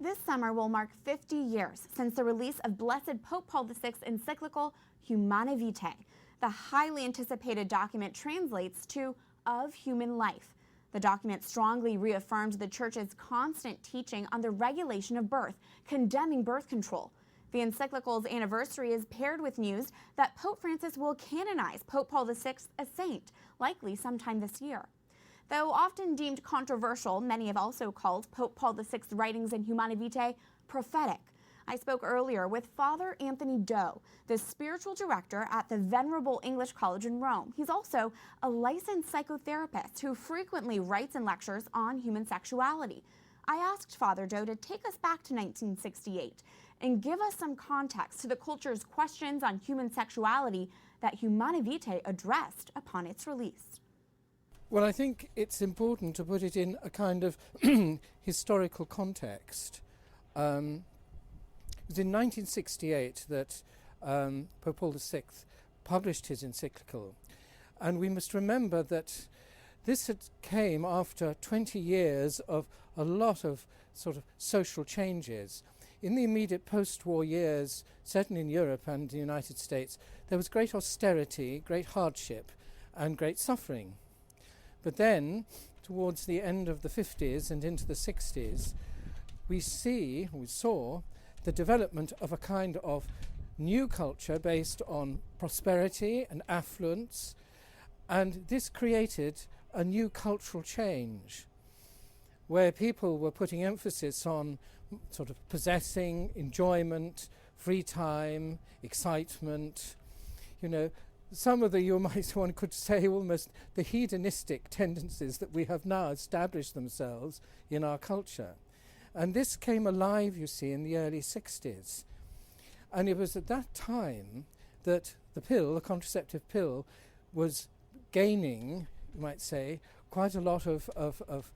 This summer will mark 50 years since the release of Blessed Pope Paul VI's encyclical Humanae Vitae. The highly anticipated document translates to "of human life." The document strongly reaffirmed the Church's constant teaching on the regulation of birth, condemning birth control. The encyclical's anniversary is paired with news that Pope Francis will canonize Pope Paul VI a saint, likely sometime this year. Though often deemed controversial, many have also called Pope Paul VI's writings in Humanae Vitae prophetic. I spoke earlier with Father Anthony Doe, the spiritual director at the Venerable English College in Rome. He's also a licensed psychotherapist who frequently writes and lectures on human sexuality. I asked Father Doe to take us back to 1968 and give us some context to the culture's questions on human sexuality that Humanae Vitae addressed upon its release. Well, I think it's important to put it in a kind of historical context. It was in 1968 that Pope Paul VI published his encyclical, and we must remember that this came after 20 years of a lot of sort of social changes. In the immediate post-war years, certainly in Europe and the United States, there was great austerity, great hardship, and great suffering. But then, towards the end of the 50s and into the 60s, we saw the development of a kind of new culture based on prosperity and affluence, and this created a new cultural change where people were putting emphasis on sort of possessing, enjoyment, free time, excitement, some of one could say almost the hedonistic tendencies that we have now established themselves in our culture. And this came alive, you see, in the early 60s. And it was at that time that the contraceptive pill, was gaining, you might say, quite a lot of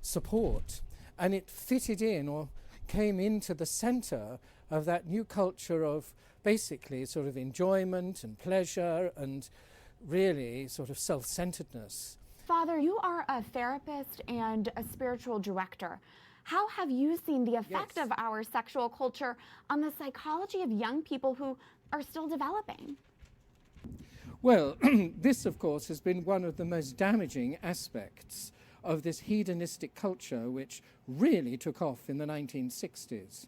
support. And it fitted in or came into the center of that new culture of basically sort of enjoyment and pleasure and really sort of self-centeredness. Father, you are a therapist and a spiritual director. How have you seen the effect of our sexual culture on the psychology of young people who are still developing? Well, this, of course, has been one of the most damaging aspects of this hedonistic culture, which really took off in the 1960s,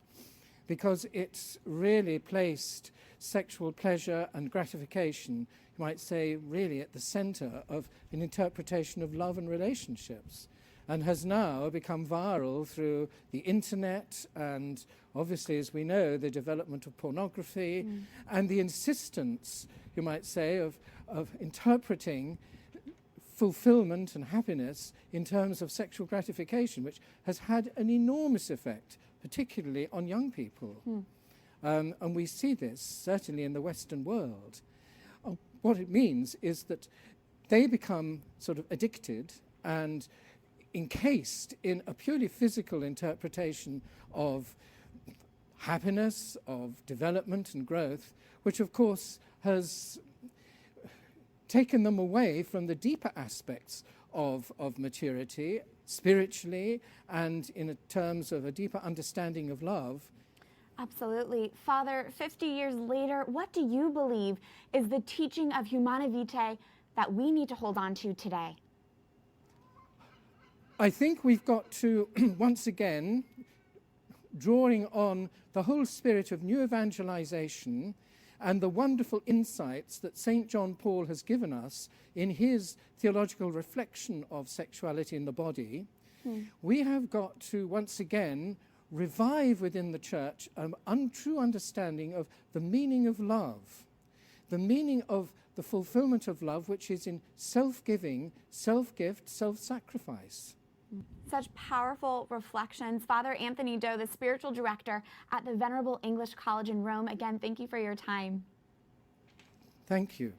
because it's really placed sexual pleasure and gratification, you might say, really at the center of an interpretation of love and relationships, and has now become viral through the internet and, obviously, as we know, the development of pornography and the insistence, you might say, of interpreting fulfillment and happiness in terms of sexual gratification, which has had an enormous effect, particularly on young people. And we see this certainly in the Western world. What it means is that they become sort of addicted and encased in a purely physical interpretation of happiness, of development and growth, which of course has taken them away from the deeper aspects of maturity, spiritually, and in terms of a deeper understanding of love. Absolutely. Father, 50 years later, what do you believe is the teaching of Humanae Vitae that we need to hold on to today? I think we've got to, once again, drawing on the whole spirit of new evangelization and the wonderful insights that St. John Paul has given us in his theological reflection of sexuality in the body, we have got to, once again, revive within the Church an true understanding of the meaning of love, the meaning of the fulfillment of love, which is in self-giving, self-gift, self-sacrifice. Such powerful reflections. Father Anthony Doe, the spiritual director at the Venerable English College in Rome. Again, thank you for your time. Thank you.